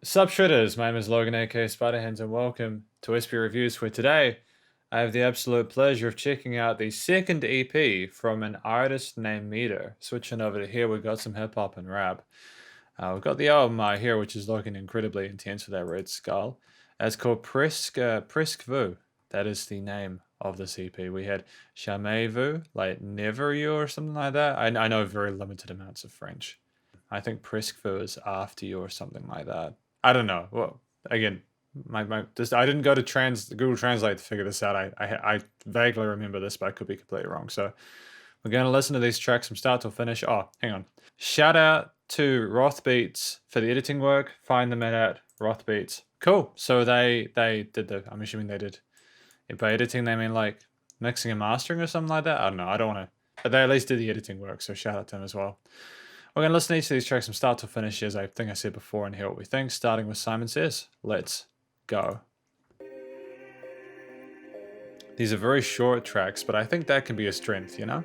Sup Shredders, my name is Logan aka Spiderhands and welcome to SP Reviews, where today I have the absolute pleasure of checking out the second EP from an artist named Meader. Switching over to here, we've got some hip hop and rap. We've got the album here, which is looking incredibly intense with that red skull. It's called Presque Vu. That is the name of this EP. We had Jamais Vu, like Never You or something like that. I know very limited amounts of French. I think Presque Vu is after you or something like that. I don't know. Well, again, I didn't go to Google Translate to figure this out. I vaguely remember this, but I could be completely wrong. So we're going to listen to these tracks from start till finish. Oh, hang on. Shout out to Roth Beats for the editing work. Find them at Roth Beats. Cool. So they did the. I'm assuming they did. By editing, they mean like mixing and mastering or something like that. I don't know. I don't want to. But they at least did the editing work. So shout out to them as well. We're going to listen to each of these tracks from start to finish, as I think I said before, and hear what we think, starting with Simon Says. Let's go. These are very short tracks, but I think that can be a strength, you know?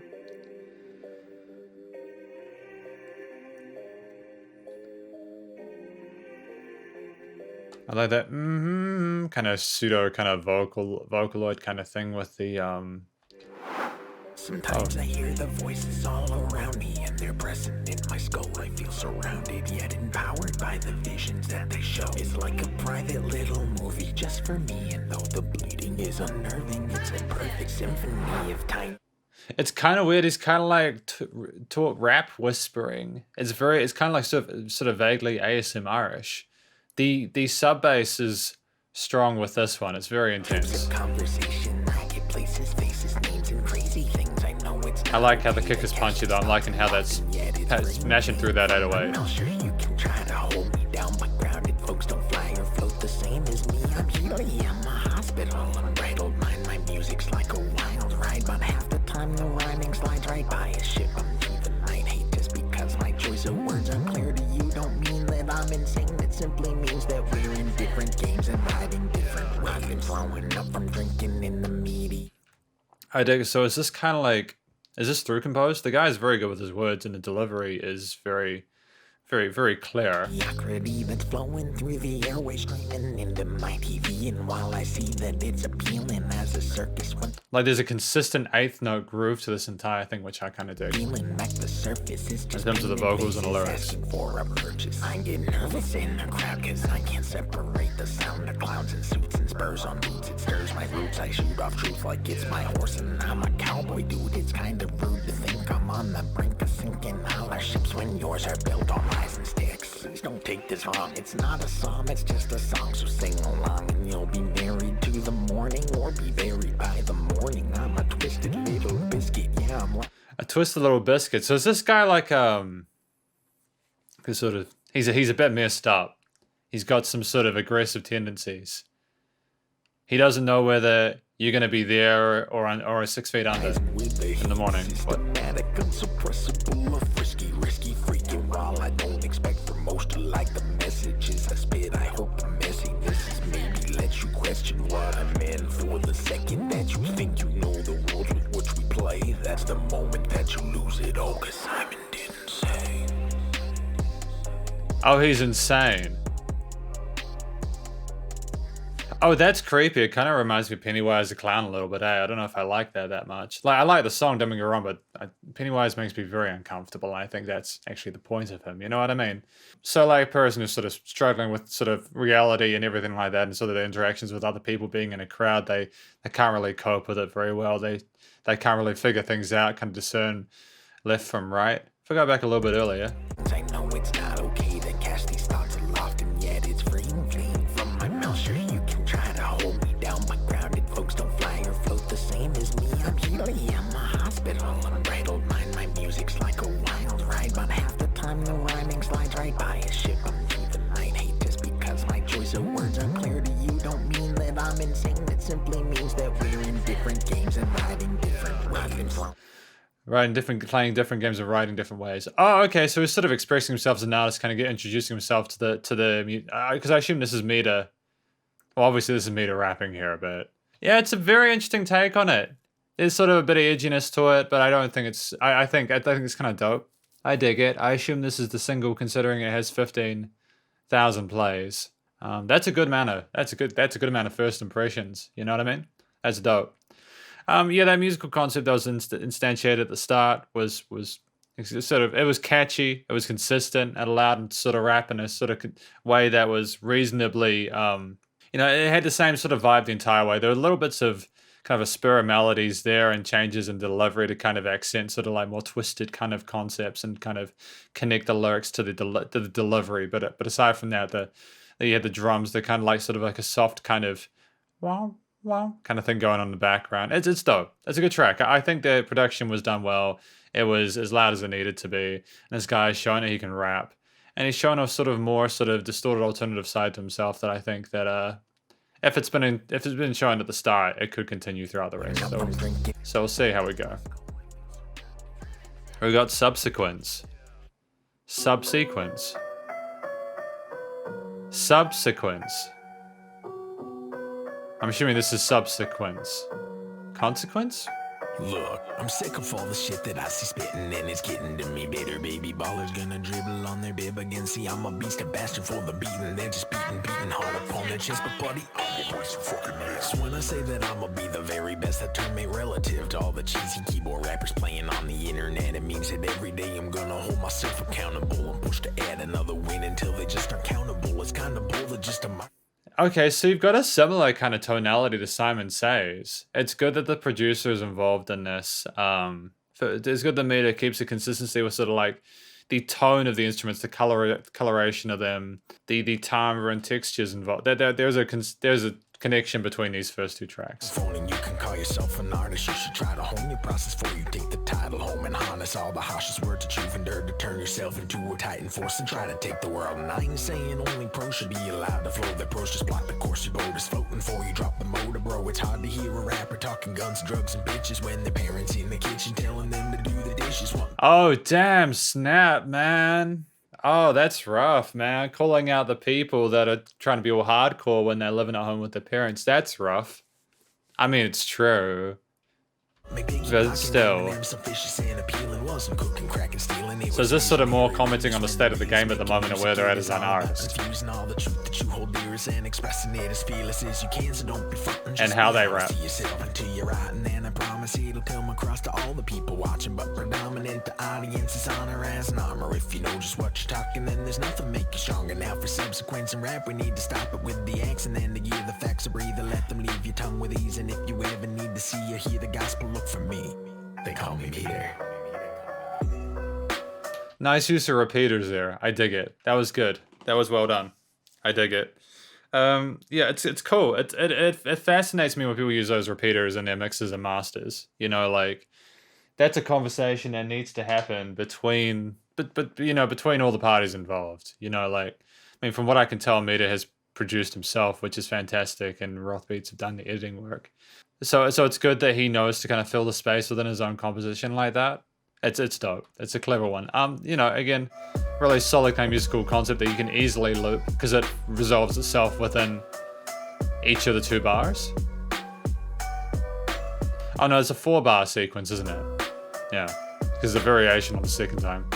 I like that kind of pseudo kind of vocaloid kind of thing with the Sometimes I hear the voices all around me, and they're present in my skull. I feel surrounded, yet empowered by the visions that they show. It's like a private little movie just for me, and though the bleeding is unnerving, it's a perfect symphony of time. It's kind of weird. It's kind of like rap whispering. It's kind of like sort of vaguely ASMR-ish. The sub bass is strong with this one. It's very intense. Conversation, I get places, faces, names, and crazy things. I know it's I like how the kick is punchy though. I'm liking how that's smashing through that 808. I'm sure you can try to hold me down, but grounded folks don't fly or float the same as me. I'm here, I'm a hospital, unbridled mind. My music's like a wild ride, but half the time the rhyming slides right by a ship. I'm through the night, hate just because my choice of words are clear to you. Don't mean that I'm insane, it simply means that we're in different games and riding different waves. I've been flowing up from drinking in the meaty. I dig it. So is this kind of like, is this through composed? The guy is very good with his words, and the delivery is very, very clear. Mediocrity that's flowing through the airway, streaming into my TV, and while I see that it's appealing as a circus, Like there's a consistent eighth note groove to this entire thing, which I kind of dig. feeling like the surface is just In terms of the vocals and the lyrics. asking for a purchase. I get nervous in the crowd cause I can't separate the sound of clowns in suits and spurs on boots. It stirs my roots, I shoot off truth like it's my horse and I'm a cowboy dude. It's kind of rude to think I'm on the brink of sinking all our ships when yours are built on lies and sticks. Please don't take this wrong, it's not a song, it's just a song, so sing along and you'll be married to the morning or be buried by the morning. I'm a twisted little biscuit, yeah, I'm like A twisted little biscuit. So is this guy like sort of he's a bit messed up. He's got some sort of aggressive tendencies. He doesn't know whether you're going to be there or 6 feet under in the morning. systematic, unsuppressible, a frisky, risky, freaking. While I don't expect for most to like the messages I spit, I hope the messiness is maybe let you question what I meant. For the second that you think you know the rules with which we play, that's the moment that you lose it all, cause Simon didn't say. Oh, he's insane. Oh, that's creepy. It kind of reminds me of Pennywise the Clown a little bit. I don't know if I like that much. Like, I like the song, don't get me wrong, but Pennywise makes me very uncomfortable, and I think that's actually the point of him. You know what I mean? So, like, a person who's sort of struggling with sort of reality and everything like that, and sort of the interactions with other people being in a crowd, they can't really cope with it very well. They can't really figure things out, kind of discern left from right. If I go back a little bit earlier. I know it's not okay to cast these thoughts aloft, and yet it's free and clean from my mouth. Sure, you can try to hold me down, but grounded folks don't fly or float the same as me. I'm here, I'm a hospital, unbridled mind. My music's like a wild ride, but half the time the rhyming slides right by a ship. I'm through the night, hate just because my choice of words are clear to you. Don't mean that I'm insane, it simply means that we're in different games and riding different waves. Playing different games and writing different ways. Oh, okay. So he's sort of expressing himself as an artist, kind of introducing himself to the because I assume this is Meader. Well, obviously this is Meader rapping here, but yeah, it's a very interesting take on it. There's sort of a bit of edginess to it, but I don't think it's. I think it's kind of dope. I dig it. I assume this is the single, considering it has 15 1,000 plays. That's a good amount of that's a good amount of first impressions. You know what I mean? That's dope. Yeah, that musical concept that was instantiated at the start was it was catchy, it was consistent, it allowed him to sort of rap in a sort of way that was reasonably, it had the same sort of vibe the entire way. There were little bits of kind of a spur of melodies there and changes in delivery to kind of accent sort of like more twisted kind of concepts and kind of connect the lyrics to the delivery. But aside from that, you had the drums, they're kind of like sort of like a soft kind of wow wow kind of thing going on in the background. It's dope. It's a good track. I think the production was done well. It was as loud as it needed to be. And this guy's showing that he can rap. And he's showing a sort of more sort of distorted alternative side to himself that I think that if it's been shown at the start, it could continue throughout the rest. So we'll see how we go. We got Subsequence. Subsequence. Subsequence. I'm assuming this is Subsequence. Consequence? Look, I'm sick of all the shit that I see spitting and it's getting to me bitter. Baby ballers gonna dribble on their bib again. See, I'm a beast, a bastard for the beating. They're just beating hard upon their chest. But buddy, I'm gonna some fucking mess. When I say that I'ma be the very best, that term ain't relative to all the cheesy keyboard rappers playing on the internet. It means that every day I'm gonna hold myself accountable and push to add another win until they just aren't countable. It's kind of bold, just a Okay, so you've got a similar kind of tonality to Simon Says. It's good that the producer is involved in this. It's good that Meader keeps a consistency with sort of like the tone of the instruments, the coloration of them, the timbre and textures involved. There's a connection between these first two tracks. Phoning, you can call yourself an artist. You should try to hone your process before you take the title home and harness all the harshest words that you've endured to turn yourself into a titan force and try to take the world. And I ain't saying only pros should be allowed to flow their pros. Just plot the course your boat is floating before you drop the motor, bro. It's hard to hear a rapper talking guns, drugs, and bitches when their parents in the kitchen telling them to do the dishes. Oh, damn, snap, man. Oh, that's rough, man. Calling out the people that are trying to be all hardcore when they're living at home with their parents. That's rough. I mean, it's true. But still. So is this sort of more commenting on the state of the game at the moment and where they're at as an artist? And how they rap. Promise it'll come across to all the people watching, but predominant the audience is on her as an armor. If you know just what you're talking, then there's nothing make you stronger. Now for subsequence and rap, we need to stop it with the acts and then to give the facts a breather. Let them leave your tongue with ease, and if you ever need to see or hear the gospel, look for me. They call me Meader. Nice use of repeaters there. I dig it. That was good. That was well done. I dig it. Yeah, it's cool. It fascinates me when people use those repeaters in their mixes and masters. You know, like that's a conversation that needs to happen between between all the parties involved. You know, like I mean, from what I can tell, Meader has produced himself, which is fantastic, and Rothbeats have done the editing work. So it's good that he knows to kind of fill the space within his own composition like that. It's dope. It's a clever one. Again, really solid kind of musical concept that you can easily loop because it resolves itself within each of the 2 bars. Oh no, it's a 4-bar sequence, isn't it? Yeah, because the variation on the second time.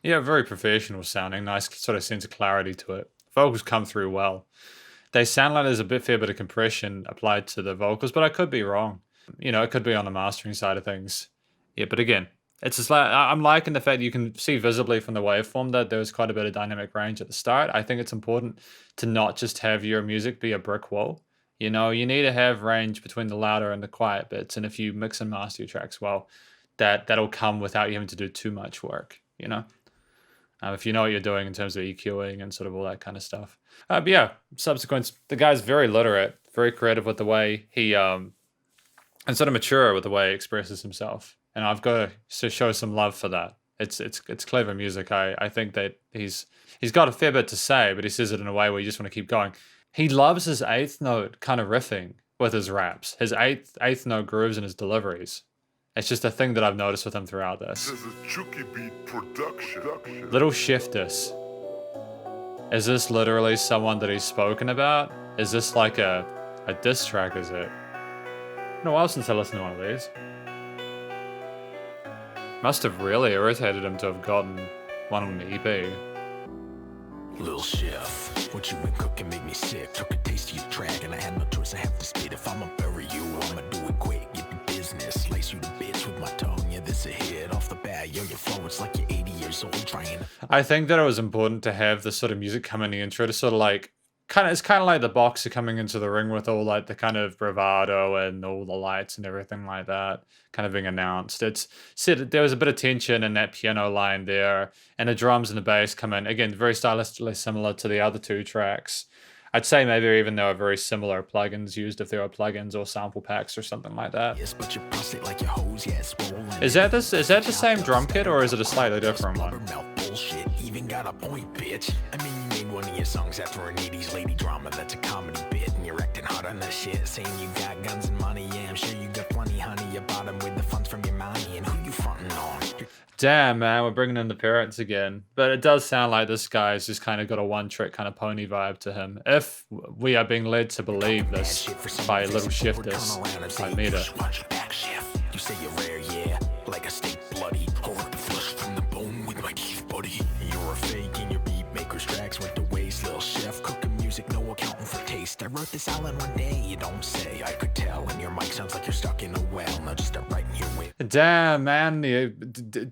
Yeah, very professional sounding. Nice sort of sense of clarity to it. Vocals come through well. They sound like there's a fair bit of compression applied to the vocals, but I could be wrong. You know, it could be on the mastering side of things. Yeah, but again, it's just like I'm liking the fact that you can see visibly from the waveform that there's quite a bit of dynamic range at the start. I think it's important to not just have your music be a brick wall. You know, you need to have range between the louder and the quiet bits, and if you mix and master your tracks well, that'll come without you having to do too much work. You know. If you know what you're doing in terms of EQing and sort of all that kind of stuff. But yeah, Subsequence, the guy's very literate, very creative with the way he, and sort of mature with the way he expresses himself. And I've got to show some love for that. It's clever music. I think that he's got a fair bit to say, but he says it in a way where you just want to keep going. He loves his 8th note kind of riffing with his raps, his eighth note grooves and his deliveries. It's just a thing that I've noticed with him throughout this. This is a Chucky Beat production. Little Shiftus. Is this literally someone that he's spoken about? Is this like a diss track, is it? It's been a while since I listened to one of these. Must have really irritated him to have gotten one on the EP. Little chef, what you been cooking make me sick. Took a taste of your track and I had no choice, I have to spit. If I'ma bury you, I'ma do it quick. Get the business, slice you to bits with my tongue. Yeah, this a hit off the bat. Yo, your flow, it's like you're 80 years old trying to... I think that it was important to have this sort of music come in the intro to sort of like, it's kind of like the boxer coming into the ring with all like the kind of bravado and all the lights and everything like that kind of being announced. It's said there was a bit of tension in that piano line there, and the drums and the bass come in again, very stylistically similar to the other two tracks. I'd say maybe even there were very similar plugins used, if there were plugins or sample packs or something like that. Yes, but your prostate like your hose, yeah, swollen. Is that the same drum kit, or is it a slightly different one? Bullshit, even got a point, bitch. I mean, you made one of your songs after an 80s lady drama that's a comedy bit, and you're acting hot on that shit, saying you got guns and money. Yeah, I'm sure you got plenty, honey. You bought them with the funds from your money, and who you fronting on? Damn, man, we're bringing in the parents again. But it does sound like this guy's just kind of got a one-trick kind of pony vibe to him. If we are being led to believe this by Little Shifters, by Meader. You say you're rare, yeah, like a steak bloody. Hold the flesh from the bone with my teeth, buddy. You're a fake and your beat maker's tracks went to waste. Little chef cooking music, no accounting for taste. I wrote this all in one day, you don't say. I could tell, and your mic sounds like you're stuck in a well. Now just start writing your way. Damn, man,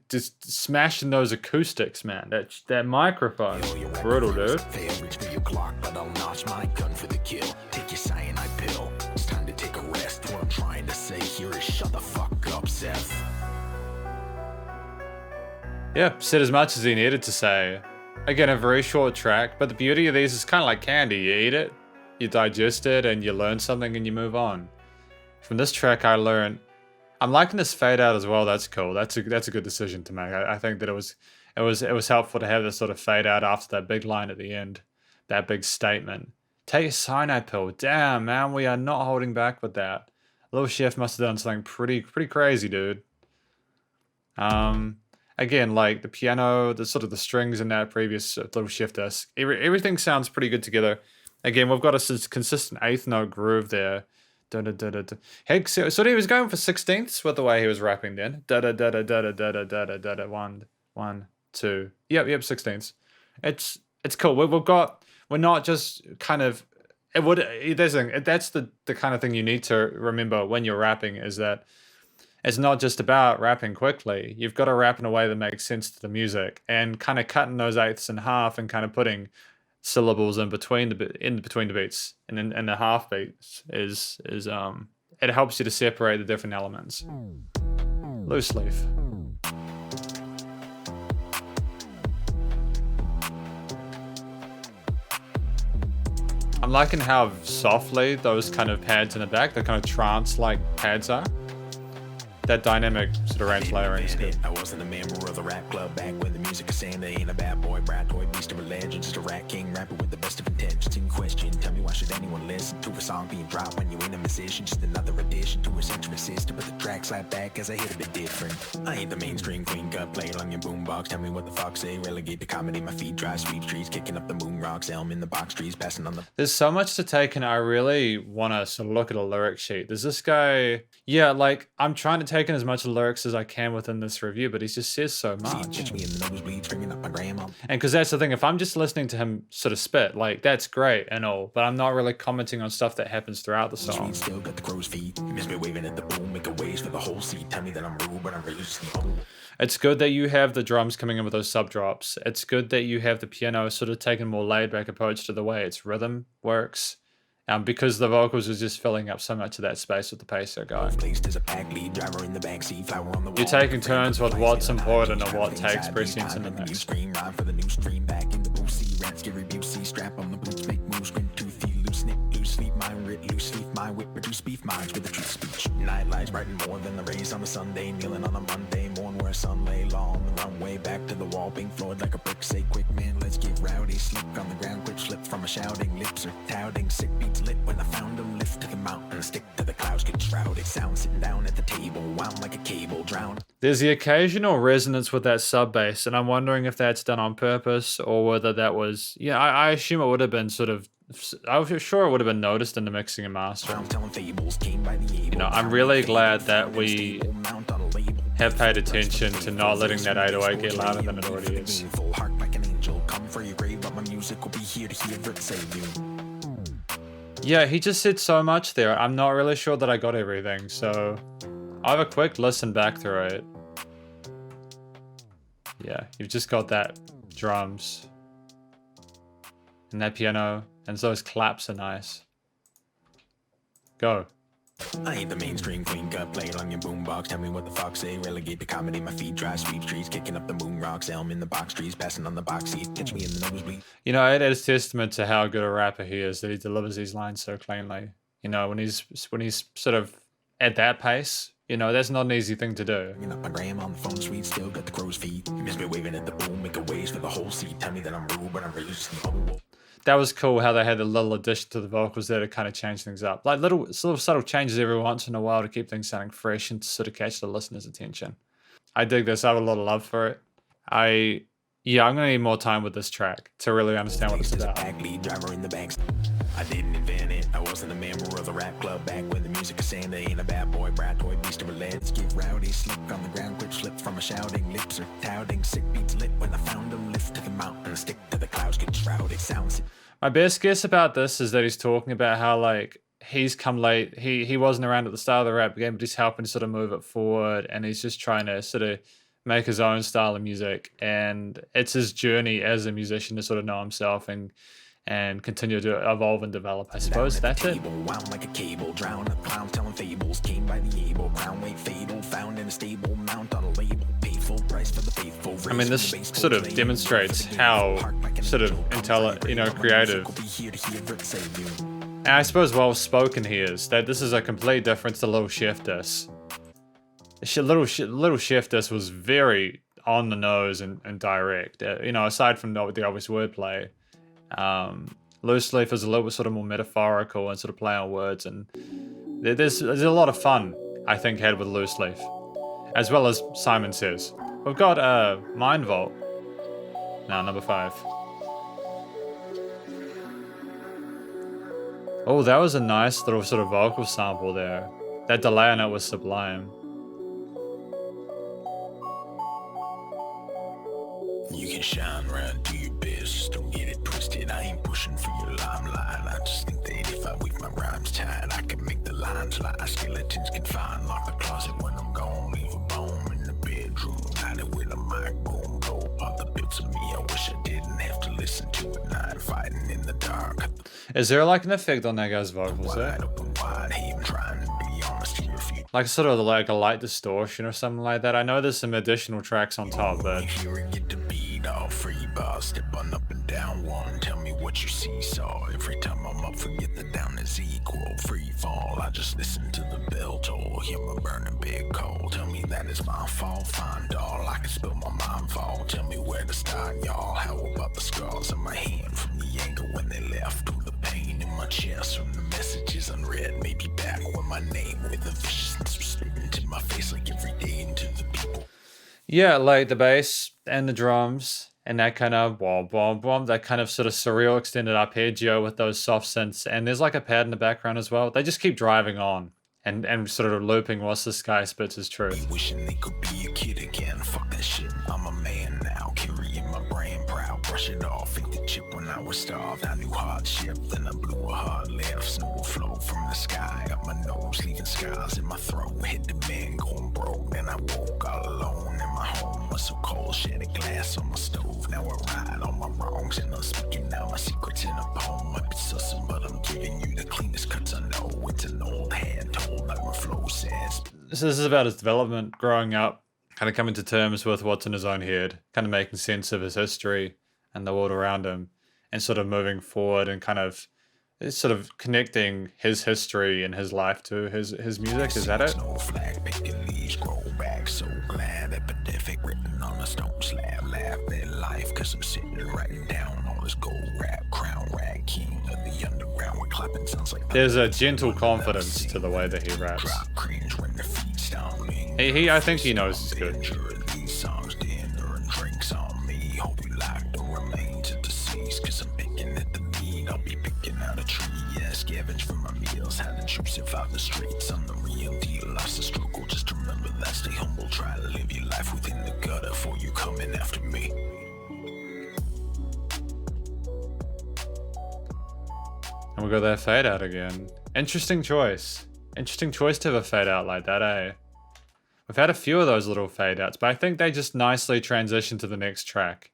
just smashing those acoustics, man. That microphone, brutal, dude. Reach for your clock, but I'll notch my gun for the kill. Take your cyanide pill. It's time to take a rest. What I'm trying to say here is shut the fuck up, Seth. Yeah, said as much as he needed to say. Again, a very short track, but the beauty of these is kind of like candy. You eat it, you digest it, and you learn something and you move on. From this track, I learned, I'm liking this fade out as well. That's cool. That's a good decision to make. I think that it was helpful to have this sort of fade out after that big line at the end, that big statement. Take a cyanide pill. Damn, man, we are not holding back with that. Little Chef must have done something pretty crazy, dude. Again, like the piano, the sort of the strings in that previous Little Chef disc, everything sounds pretty good together. Again, we've got a consistent eighth note groove there. Hey, so he was going for 16ths with the way he was rapping then. One, two. Yep, 16ths. It's cool. We're not just kind of that's the kind of thing you need to remember when you're rapping, is that it's not just about rapping quickly. You've got to rap in a way that makes sense to the music, and kind of cutting those eighths in half and kind of putting syllables in between the beats and in the half beats is it helps you to separate the different elements. Loose leaf. I'm liking how softly those kind of pads in the back, the kind of trance-like pads are. That dynamic sort of range layering is good. I wasn't a member of the rap club back when the music is saying they ain't a bad boy, brat toy, beast of a legend, just a rat king rapper with the best of intentions. In question, tell me why should anyone listen to a song being dropped when you ain't a musician? Just another addition to a central system, but the track slide back as I hit a bit different. I ain't the mainstream queen cut, play it on your boombox. Tell me what the fuck say, relegate the comedy. My feet dry, sweet trees, kicking up the moon rocks, elm in the box trees, passing on the... There's so much to take, and I really want to sort of look at a lyric sheet. There's this guy, yeah, like I'm trying to take in as much lyrics as I can within this review, but he just says so much. And because that's the thing, if I'm just listening to him sort of spit, like that's great and all, but I'm not really commenting on stuff that happens throughout the song. Still got the crow's feet. Miss me waving at the boom, make a waves for the whole seat. Tell me that I'm rude, but I'm really slow. It's good that you have the drums coming in with those sub drops. It's good that you have the piano sort of taking a more laid back approach to the way its rhythm works. Because the vocals are just filling up so much of that space with the pace they're going. You're taking turns with what's important and what takes precedence in the mix. Night lights brighten more than the rays on a Sunday, kneeling on a Monday morn where a sun lay low on the runway, back to the wall, Pink Floyd like a brick. Say quick, man, let's get rowdy. Slip on the ground, quick slip from a shouting. Lips are touting, sick beats lit when I found them. Lift to the mountain, stick to the clouds, get shrouded. Sound sitting down at the table, wound like a cable, drowned. There's the occasional resonance with that sub bass, and I'm wondering if that's done on purpose or whether that was, yeah, I assume it would have been sort of, I was sure it would have been noticed in the mixing and mastering. You know, I'm really glad that we have paid attention to not letting that 808 get louder than it already is. Heart like an angel, come for your grave, but my music will be here to hear it save you. Yeah, he just said so much there. I'm not really sure that I got everything, so I'll have a quick listen back through it. Yeah, you've just got that drums and that piano, and those claps are nice. Go. I ain't the mainstream queen cut, play it on your boombox. Tell me what the fuck say, relegate the comedy. My feet dry, sweep streets, kicking up the moon rocks. Elm in the box trees, passing on the box seat. Catch me in the nosebleed. You know, it is testament to how good a rapper he is that he delivers these lines so cleanly. You know, when he's sort of at that pace, you know, that's not an easy thing to do. Up my gram on the phone suite, still got the crow's feet. You miss me waving at the boom, make a waves for the whole seat. Tell me that I'm rude, but I'm really just That was cool how they had a little addition to the vocals there to kind of change things up. Like little sort of subtle changes every once in a while to keep things sounding fresh and to sort of catch the listener's attention. I dig this. I have a lot of love for it. I'm gonna need more time with this track to really understand what it's about. Driver in the banks. I didn't invent it. I wasn't a member of the rap club back when the music is saying they ain't a bad boy, brat toy, beast of let's get rowdy. Slip on the ground, quick slip from a shouting. Lips are touting, sick beats lit when I found them. Lift to the mountain, stick to the clouds, get shrouded. Sounds. My best guess about this is that he's talking about how like he's come late. He wasn't around at the start of the rap game, but he's helping sort of move it forward, and he's just trying to sort of make his own style of music. And it's his journey as a musician to sort of know himself and continue to evolve and develop. I suppose that's it. Wound like a cable, drown a clown telling fables. Came by the able, crown weight fatal, found in a stable, mount on a label. Paid full price for the faithful. I mean, this sort of demonstrates how sort of creative. And I suppose well spoken he is. That this is a complete difference to Little Chef Diss. Little Chef Diss was very on the nose and direct. Aside from the obvious wordplay. Loose Leaf is a little bit sort of more metaphorical and sort of play on words, and there's a lot of fun I think had with Loose Leaf, as well as Simon Says. We've got Mind Vault. Now number 5. Oh, that was a nice little sort of vocal sample there. That delay on it was sublime. You can shine right, do your best. Don't get it twisted. I ain't pushing for your limelight. I just think that if I weave my rhymes tight, I can make the lines lie. Skeletons can find lock the closet when I'm gone. Leave a bone in the bedroom. Light it with a mic boom. Blow apart the bits of me I wish I didn't have to listen to at night. Fighting in the dark. Is there like an effect on that guy's vocals there? Like sort of like a light distortion or something like that. I know there's some additional tracks on top, but free bar, step on up and down one. Tell me what you see, saw. Every time I'm up, forget the down is equal. Free fall, I just listen to the bell toll. Hear my burning big coal. Tell me that is my fault. Find all I can spill my mind fall. Tell me where to start, y'all. How about the scars on my hand from the anger when they left? To the pain in my chest from the messages unread. Maybe back when my name with the viciousness was spitting to my face like every day into the people. Yeah, like the bass and the drums and that kind of boom, boom, boom, that kind of sort of surreal extended arpeggio with those soft synths. And there's like a pad in the background as well. They just keep driving on and sort of looping whilst this guy spits his truth. Wishing they could be a kid again. Fuck that shit. I'm a man now. Carrying my brain proud. Brush it off. Ate the chip when I was starved. I knew hardship. Then I blew a hard left. Snow flow from the sky. Up my nose. Leaving scars in my throat. Hit the man going broke. Then I woke all alone in my home. Was so cold. Shattered glass on my stove. Now I ride on my wrongs. And I'm speaking now my secrets in a poem. Might be sussing, but I'm giving you the cleanest cuts I know. It's an old hand told. Like my flow says. So this is about his development, growing up, kind of coming to terms with what's in his own head, kind of making sense of his history and the world around him, and sort of moving forward and kind of sort of connecting his history and his life to his music. Is that it? No flag, picking leaves, grow back, so glad. Epidemic written on a stone slab. Laugh at life, cause I'm sitting writing down all this gold rap, crown rag, king of the underground. We're clapping sounds like there's a gentle confidence to the way that he raps. I think he knows it's good. These songs, dinner and drinks on me. Hope you like the remains of deceased, cause I'm picking at the meat. green, I'll be picking out a tree. Yeah, scavenge for my meals, how the troops survive the streets. I'm the real deal, life's a struggle, just remember that. Stay humble, try to live your life within the gutter before you coming after me. And we got that fade out again. Interesting choice. Interesting choice to have a fade out like that, eh? We've had a few of those little fade outs, but I think they just nicely transition to the next track.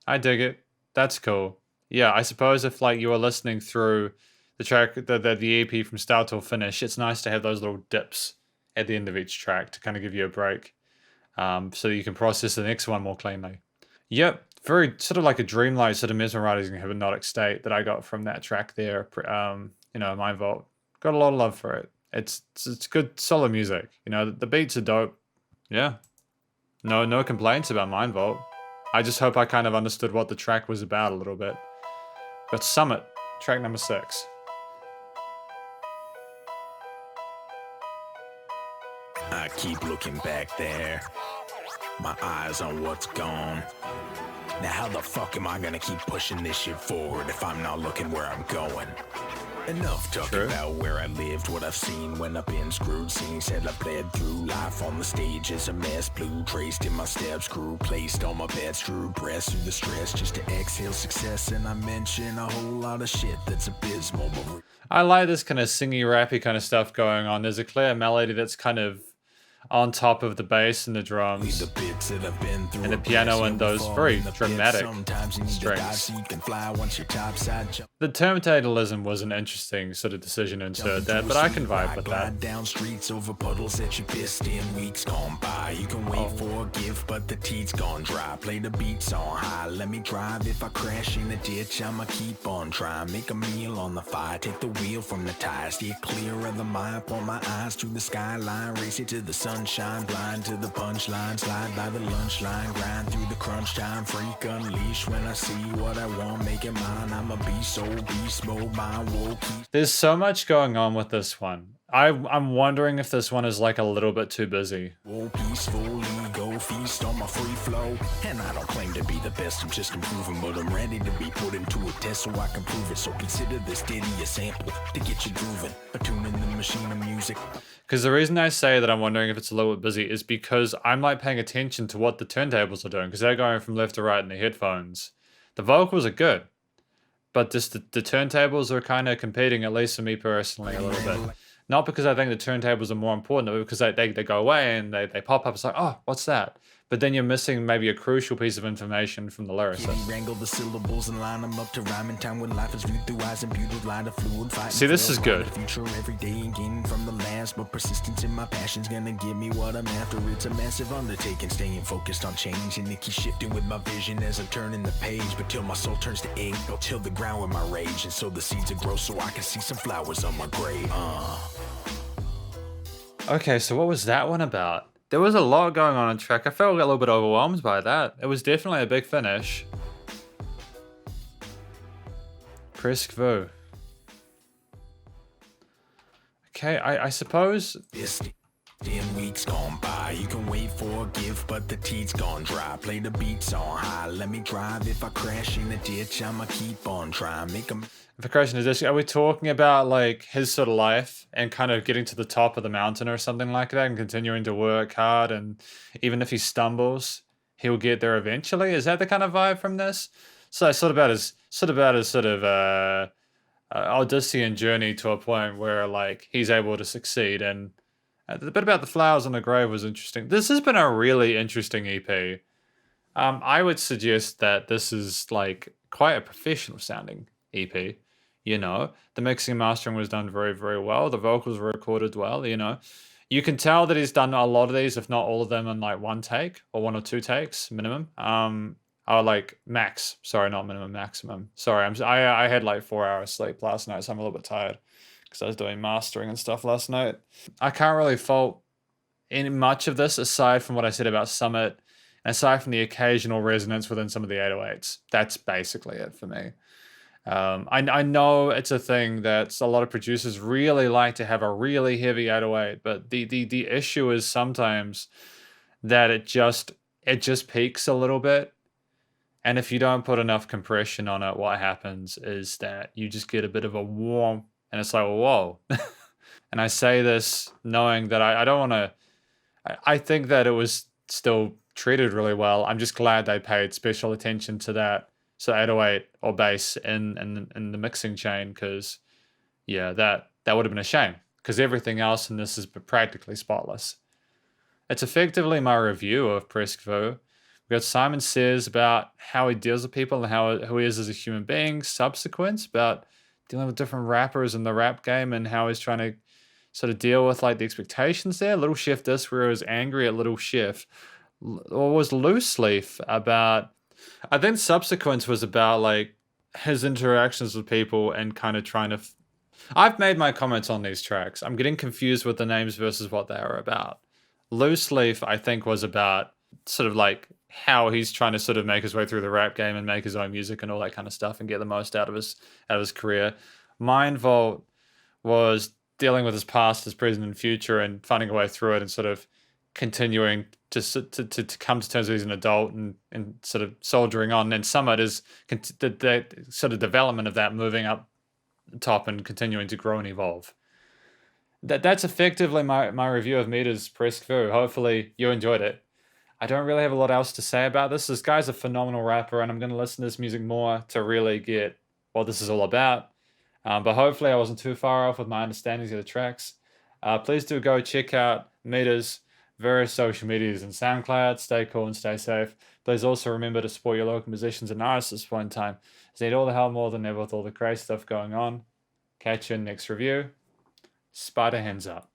I dig it. That's cool. Yeah, I suppose if like you were listening through the track, the EP from start till finish, it's nice to have those little dips at the end of each track to kind of give you a break, so you can process the next one more cleanly. Yep, very sort of like a dreamlike, sort of mesmerizing hypnotic state that I got from that track there. You know, Mind Vault. Got a lot of love for it. It's good, solid music. You know, the beats are dope. Yeah, no complaints about Mind Vault. I just hope I kind of understood what the track was about a little bit. But Summit, track number 6. I keep looking back there, my eyes on what's gone. Now how the fuck am I gonna keep pushing this shit forward if I'm not looking where I'm going? Enough talking about where I lived, what I've seen when I've been screwed. Seen, said I bled through life on the stage as a mess. Blue traced in my steps, grew placed on my bed. Drew breaths through the stress just to exhale success. And I mention a whole lot of shit that's abysmal. I like this kind of singy, rappy kind of stuff going on. There's a clear melody that's kind of on top of the bass and the drums, and the piano and those very dramatic strings. The turntablism was an interesting sort of decision to insert that, but I can vibe with that. Down streets over puddles that you pissed in weeks gone by. You can wait for a gift, but the teat's gone dry. Play the beats on high, let me drive. If I crash in a ditch, I'ma keep on trying. Make a meal on the fire, take the wheel from the tires. Steer clear of the mire, point my eyes to the skyline. Race it to the sunshine, blind to the punchline. Slide by the lunch line, grind through the crunch time. Freak unleash when I see what I want, make it mine. I'm a beast, so beast mode, my woe keep. There's so much going on with this one. I'm wondering if this one is like a little bit too busy. Peacefully go feast on my free flow. And I don't claim to be the best, I'm just improving. But I'm ready to be put into a test so I can prove it. So consider this ditty a sample to get you grooving. Attuning the machine of music. Because the reason I say that I'm wondering if it's a little bit busy is because I'm like paying attention to what the turntables are doing, because they're going from left to right in the headphones. The vocals are good, but just the turntables are kind of competing, at least for me personally, a little bit. Not because I think the turntables are more important, but because they go away and they pop up. It's like, oh, what's that? But then you're missing maybe a crucial piece of information from the lyricist. Wrangle the syllables and line them up to rhyme in time when life is viewed through eyes imbued with light of fluid. See, this is good. Future every day and gaining from the last, but persistence in my passion's gonna give me what I'm after. It's a massive undertaking, staying focused on change, and it keeps shifting with my vision as I'm turning the page. But till my soul turns to ink, I'll till the ground with my rage, and so the seeds will grow so I can see some flowers on my grave. Okay, so what was that one about? There was a lot going on in track. I felt a little bit overwhelmed by that. It was definitely a big finish. Presque Vu. Okay, I suppose... 10 weeks gone by, you can wait for a gift, but the teat's gone dry. Play the beats on high, let me drive. If I crash in a ditch, I'ma keep on trying. Make them. If I crash in a ditch, are we talking about like his sort of life and kind of getting to the top of the mountain or something like that and continuing to work hard, and even if he stumbles, he'll get there eventually? Is that the kind of vibe from this? So sort of about his Odyssean journey to a point where like he's able to succeed. And the bit about the flowers on the grave was interesting. This has been a really interesting EP. I would suggest that this is like quite a professional sounding EP. You know, the mixing and mastering was done very, very well. The vocals were recorded well. You know, you can tell that he's done a lot of these, if not all of them, in like one take or 1 or 2 takes minimum. Or like max. Sorry, not minimum, maximum. Sorry, I had like 4 hours sleep last night, so I'm a little bit tired because I was doing mastering and stuff last night. I can't really fault any much of this aside from what I said about Summit, and aside from the occasional resonance within some of the 808s. That's basically it for me. I know it's a thing that a lot of producers really like to have a really heavy 808, but the issue is sometimes that it just peaks a little bit, And if you don't put enough compression on it, what happens is that you just get a bit of a warm, and it's like, whoa. And I say this knowing that I don't want to, I think that it was still treated really well. I'm just glad they paid special attention to that. So 808 or bass in the mixing chain, because yeah, that would have been a shame, because everything else in this is practically spotless. It's effectively my review of Presque Vu. We've got Simon Says about how he deals with people and who he is as a human being. Subsequence about dealing with different rappers in the rap game and how he's trying to sort of deal with like the expectations there. Little Chef this, where he was angry at Little Chef. Or was Loose Leaf about, I think Subsequence was about like his interactions with people and kind of trying to I've made my comments on these tracks. I'm getting confused with the names versus what they are about. Loose Leaf, I think, was about sort of like how he's trying to sort of make his way through the rap game and make his own music and all that kind of stuff and get the most out of his career. Mind Vault was dealing with his past, his present, and future, and finding a way through it and sort of continuing to come to terms with he's an adult and sort of soldiering on. And Summit is the sort of development of that, moving up the top and continuing to grow and evolve. That's effectively my review of Meader's Presque Vu. Hopefully you enjoyed it. I don't really have a lot else to say about this. This guy's a phenomenal rapper, and I'm going to listen to this music more to really get what this is all about. But hopefully I wasn't too far off with my understandings of the tracks. Please do go check out Meader's various social medias and SoundCloud. Stay cool and stay safe. Please also remember to support your local musicians and artists at this point in time. They need all the help more than ever with all the crazy stuff going on. Catch you in the next review. Spider hands up.